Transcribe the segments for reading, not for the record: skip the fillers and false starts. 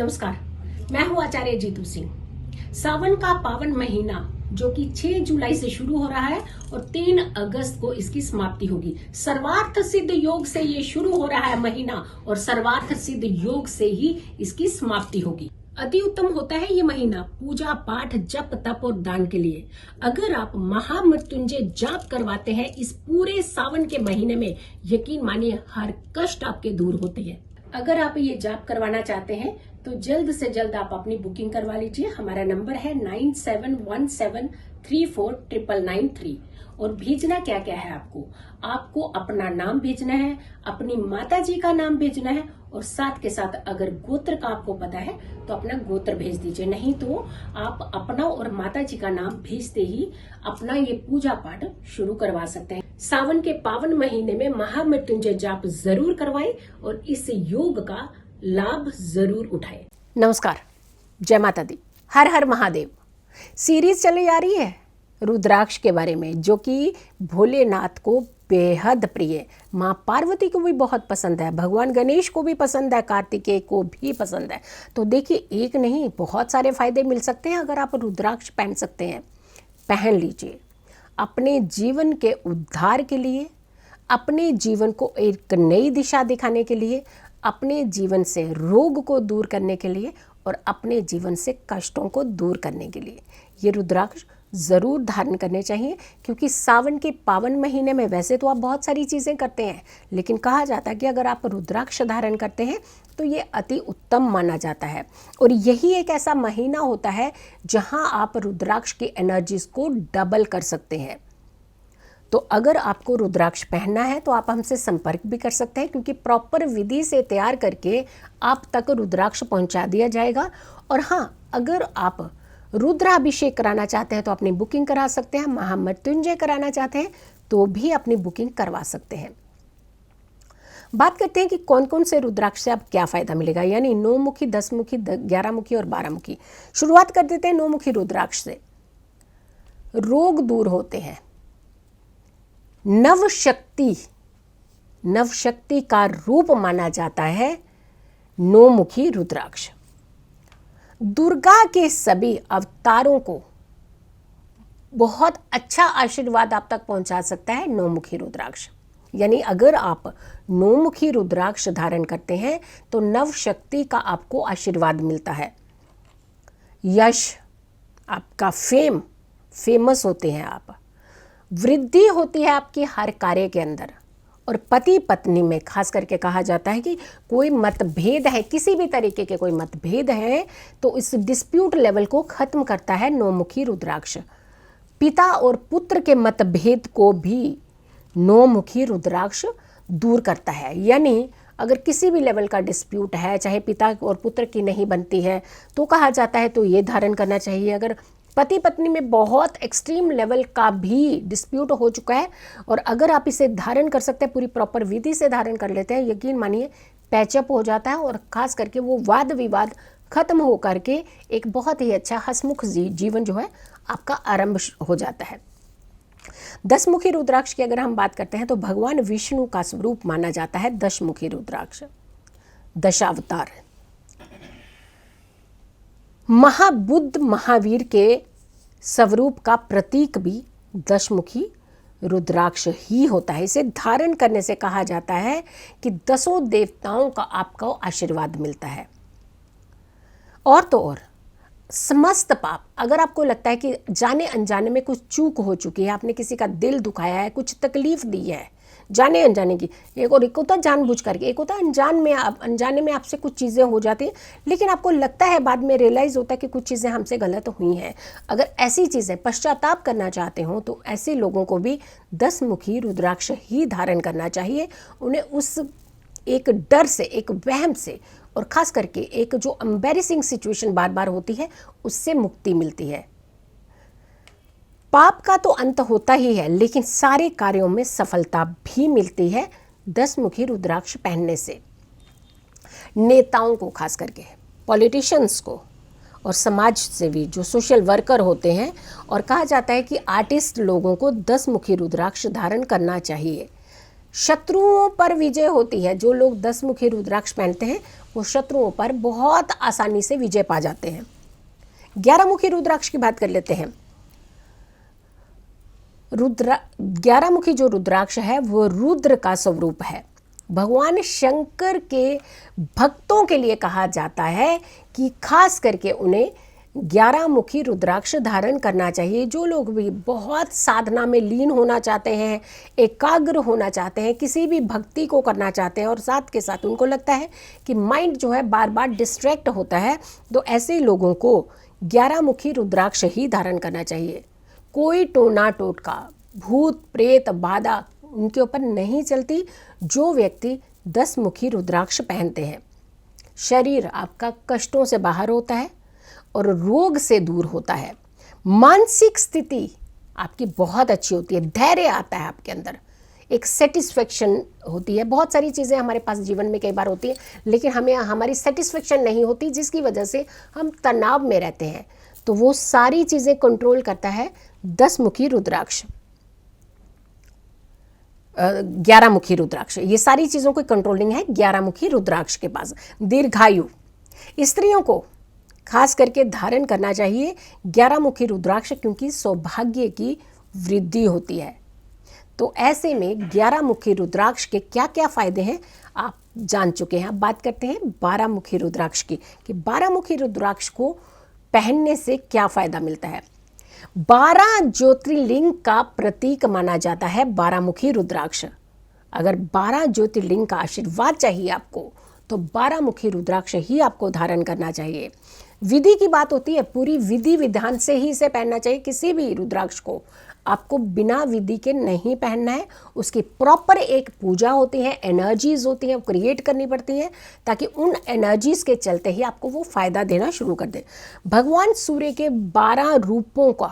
नमस्कार, मैं हूँ आचार्य जीतू सिंह। सावन का पावन महीना जो कि 6 जुलाई से शुरू हो रहा है और 3 अगस्त को इसकी समाप्ति होगी। सर्वार्थ सिद्ध योग से ये शुरू हो रहा है महीना और सर्वार्थ सिद्ध योग से ही इसकी समाप्ति होगी। अति उत्तम होता है ये महीना पूजा पाठ जप तप और दान के लिए। अगर आप महामृत्युंजय जाप करवाते हैं इस पूरे सावन के महीने में, यकीन मानिए हर कष्ट आपके दूर होते हैं। अगर आप ये जाप करवाना चाहते हैं तो जल्द से जल्द आप अपनी बुकिंग करवा लीजिए। हमारा नंबर है 9717349993। और भेजना क्या क्या है आपको अपना नाम भेजना है, अपनी माता जी का नाम भेजना है और साथ के साथ अगर गोत्र का आपको पता है तो अपना गोत्र भेज दीजिए। नहीं तो आप अपना और माता जी का नाम भेजते ही अपना ये पूजा पाठ शुरू करवा सकते हैं। सावन के पावन महीने में महामृत्युंजय जाप जरूर करवाएं और इस योग का लाभ जरूर उठाएं। नमस्कार, जय माता दी, हर हर महादेव। सीरीज चली आ रही है रुद्राक्ष के बारे में, जो कि भोलेनाथ को बेहद प्रिय, माँ पार्वती को भी बहुत पसंद है, भगवान गणेश को भी पसंद है, कार्तिकेय को भी पसंद है। तो देखिए, एक नहीं बहुत सारे फायदे मिल सकते हैं अगर आप रुद्राक्ष पहन सकते हैं। पहन लीजिए अपने जीवन के उद्धार के लिए, अपने जीवन को एक नई दिशा दिखाने के लिए, अपने जीवन से रोग को दूर करने के लिए और अपने जीवन से कष्टों को दूर करने के लिए ये रुद्राक्ष ज़रूर धारण करने चाहिए। क्योंकि सावन के पावन महीने में वैसे तो आप बहुत सारी चीज़ें करते हैं, लेकिन कहा जाता है कि अगर आप रुद्राक्ष धारण करते हैं तो ये अति उत्तम माना जाता है। और यही एक ऐसा महीना होता है जहां आप रुद्राक्ष की एनर्जीज को डबल कर सकते हैं। तो अगर आपको रुद्राक्ष पहनना है तो आप हमसे संपर्क भी कर सकते हैं, क्योंकि प्रॉपर विधि से तैयार करके आप तक रुद्राक्ष पहुंचा दिया जाएगा। और हाँ, अगर आप रुद्राभिषेक कराना चाहते हैं तो अपनी बुकिंग करा सकते हैं। महामृत्युंजय कराना चाहते हैं तो भी अपनी बुकिंग करवा सकते हैं। बात करते हैं कि कौन कौन से रुद्राक्ष से आप क्या फायदा मिलेगा, यानी 9 मुखी, 10 मुखी, 11 मुखी और 12 मुखी। शुरुआत कर देते हैं 9 मुखी रुद्राक्ष से। रोग दूर होते हैं। नवशक्ति का रूप माना जाता है 9 मुखी रुद्राक्ष। दुर्गा के सभी अवतारों को बहुत अच्छा आशीर्वाद आप तक पहुंचा सकता है 9 मुखी रुद्राक्ष। यानी अगर आप 9 मुखी रुद्राक्ष धारण करते हैं तो नव शक्ति का आपको आशीर्वाद मिलता है। यश, आपका फेमस होते हैं आप, वृद्धि होती है आपकी हर कार्य के अंदर। और पति पत्नी में खास करके कहा जाता है कि कोई मतभेद है, किसी भी तरीके के कोई मतभेद है तो इस डिस्प्यूट लेवल को खत्म करता है 9 मुखी रुद्राक्ष। पिता और पुत्र के मतभेद को भी 9 मुखी रुद्राक्ष दूर करता है। यानी अगर किसी भी लेवल का डिस्प्यूट है, चाहे पिता और पुत्र की नहीं बनती है तो कहा जाता है तो ये धारण करना चाहिए। अगर पति पत्नी में बहुत एक्सट्रीम लेवल का भी डिस्प्यूट हो चुका है और अगर आप इसे धारण कर सकते हैं, पूरी प्रॉपर विधि से धारण कर लेते हैं, यकीन मानिए पैचअप हो जाता है और खास करके वो वाद विवाद खत्म हो करके एक बहुत ही अच्छा हंसमुख जीवन जो है आपका आरंभ हो जाता है। 10 मुखी रुद्राक्ष की अगर हम बात करते हैं तो भगवान विष्णु का स्वरूप माना जाता है 10 मुखी रुद्राक्ष। दशावतार, महाबुद्ध महावीर के स्वरूप का प्रतीक भी 10 मुखी रुद्राक्ष ही होता है। इसे धारण करने से कहा जाता है कि 10 देवताओं का आपको आशीर्वाद मिलता है। और तो और समस्त पाप, अगर आपको लगता है कि जाने अनजाने में कुछ चूक हो चुकी है, आपने किसी का दिल दुखाया है, कुछ तकलीफ दी है जाने अनजाने की, एक होता है जानबूझ करके, एक होता है अनजाने में आपसे कुछ चीज़ें हो जाती हैं, लेकिन आपको लगता है बाद में रियलाइज़ होता है कि कुछ चीज़ें हमसे गलत हुई हैं। अगर ऐसी चीज़ें पश्चाताप करना चाहते हो तो ऐसे लोगों को भी 10 मुखी रुद्राक्ष ही धारण करना चाहिए। उन्हें उस एक डर से, एक वहम से और ख़ास करके एक जो एम्बैरेसिंग सिचुएशन बार बार होती है उससे मुक्ति मिलती है। पाप का तो अंत होता ही है, लेकिन सारे कार्यों में सफलता भी मिलती है 10 मुखी रुद्राक्ष पहनने से। नेताओं को, खास करके पॉलिटिशियंस को और समाज सेवी जो सोशल वर्कर होते हैं, और कहा जाता है कि आर्टिस्ट लोगों को 10 मुखी रुद्राक्ष धारण करना चाहिए। शत्रुओं पर विजय होती है। जो लोग 10 मुखी रुद्राक्ष पहनते हैं वो शत्रुओं पर बहुत आसानी से विजय पा जाते हैं। 11 मुखी रुद्राक्ष की बात कर लेते हैं। 11 मुखी जो रुद्राक्ष है वो रुद्र का स्वरूप है। भगवान शंकर के भक्तों के लिए कहा जाता है कि खास करके उन्हें 11 मुखी रुद्राक्ष धारण करना चाहिए। जो लोग भी बहुत साधना में लीन होना चाहते हैं, एकाग्र होना चाहते हैं, किसी भी भक्ति को करना चाहते हैं और साथ के साथ उनको लगता है कि माइंड जो है बार बार डिस्ट्रैक्ट होता है, तो ऐसे लोगों को 11 मुखी रुद्राक्ष ही धारण करना चाहिए। कोई टोना टोटका, भूत प्रेत बाधा उनके ऊपर नहीं चलती जो व्यक्ति 10 मुखी रुद्राक्ष पहनते हैं। शरीर आपका कष्टों से बाहर होता है और रोग से दूर होता है। मानसिक स्थिति आपकी बहुत अच्छी होती है, धैर्य आता है आपके अंदर, एक सेटिस्फेक्शन होती है। बहुत सारी चीज़ें हमारे पास जीवन में कई बार होती हैं, लेकिन हमें हमारी सेटिस्फेक्शन नहीं होती, जिसकी वजह से हम तनाव में रहते हैं। तो वो सारी चीज़ें कंट्रोल करता है 10 मुखी रुद्राक्ष, 11 मुखी रुद्राक्ष। ये सारी चीज़ों को कंट्रोलिंग है 11 मुखी रुद्राक्ष के पास। दीर्घायु, स्त्रियों को खास करके धारण करना चाहिए 11 मुखी रुद्राक्ष, क्योंकि सौभाग्य की वृद्धि होती है। तो ऐसे में 11 मुखी रुद्राक्ष के क्या क्या फायदे हैं आप जान चुके हैं। अब बात करते हैं 12 मुखी रुद्राक्ष की, कि 12 मुखी रुद्राक्ष को पहनने से क्या फायदा मिलता है। 12 ज्योतिर्लिंग का प्रतीक माना जाता है 12 मुखी रुद्राक्ष। अगर 12 ज्योतिर्लिंग का आशीर्वाद चाहिए आपको, तो 12 मुखी रुद्राक्ष ही आपको धारण करना चाहिए। विधि की बात होती है, पूरी विधि विधान से ही इसे पहनना चाहिए। किसी भी रुद्राक्ष को आपको बिना विधि के नहीं पहनना है। उसकी प्रॉपर एक पूजा होती है, एनर्जीज होती हैं, क्रिएट करनी पड़ती हैं, ताकि उन एनर्जीज के चलते ही आपको वो फायदा देना शुरू कर दे। भगवान सूर्य के 12 रूपों का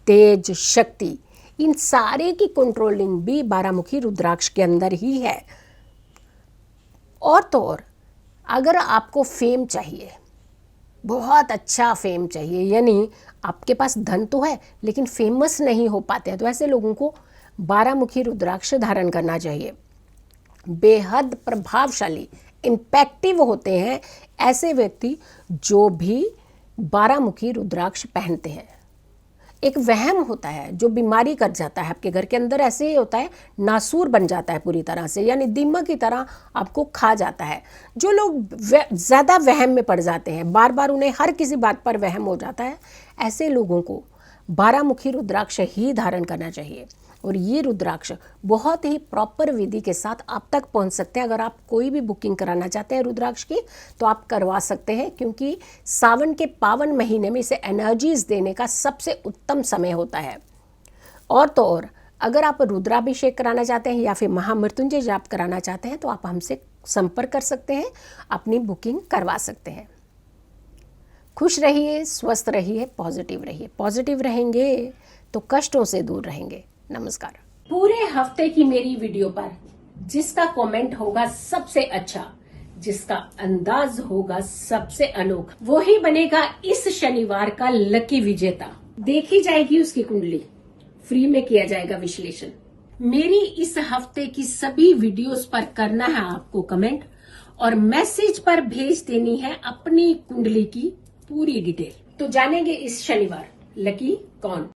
तेज, शक्ति, इन सारे की कंट्रोलिंग भी 12 मुखी रुद्राक्ष के अंदर ही है। और तो और अगर आपको फेम चाहिए, बहुत अच्छा फेम चाहिए, यानी आपके पास धन तो है लेकिन फेमस नहीं हो पाते हैं, तो ऐसे लोगों को 12 मुखी रुद्राक्ष धारण करना चाहिए। बेहद प्रभावशाली, इम्पैक्टिव होते हैं ऐसे व्यक्ति जो भी 12 मुखी रुद्राक्ष पहनते हैं। एक वहम होता है जो बीमारी कर जाता है आपके घर के अंदर, ऐसे ही होता है, नासूर बन जाता है पूरी तरह से, यानी दीमक की तरह आपको खा जाता है। जो लोग ज़्यादा वहम में पड़ जाते हैं, बार बार उन्हें हर किसी बात पर वहम हो जाता है, ऐसे लोगों को 12 मुखी रुद्राक्ष ही धारण करना चाहिए। और ये रुद्राक्ष बहुत ही प्रॉपर विधि के साथ आप तक पहुंच सकते हैं। अगर आप कोई भी बुकिंग कराना चाहते हैं रुद्राक्ष की, तो आप करवा सकते हैं, क्योंकि सावन के पावन महीने में इसे एनर्जीज देने का सबसे उत्तम समय होता है। और तो और अगर आप रुद्राभिषेक कराना चाहते हैं या फिर महामृत्युंजय जाप कराना चाहते हैं, तो आप हमसे संपर्क कर सकते हैं, अपनी बुकिंग करवा सकते हैं। खुश रहिए, स्वस्थ रहिए, पॉजिटिव रहिए। पॉजिटिव रहेंगे तो कष्टों से दूर रहेंगे। नमस्कार। पूरे हफ्ते की मेरी वीडियो पर जिसका कमेंट होगा सबसे अच्छा, जिसका अंदाज होगा सबसे अनोखा, वो ही बनेगा इस शनिवार का लकी विजेता। देखी जाएगी उसकी कुंडली, फ्री में किया जाएगा विश्लेषण। मेरी इस हफ्ते की सभी वीडियोस पर करना है आपको कमेंट, और मैसेज पर भेज देनी है अपनी कुंडली की पूरी डिटेल। तो जानेंगे इस शनिवार लकी कौन।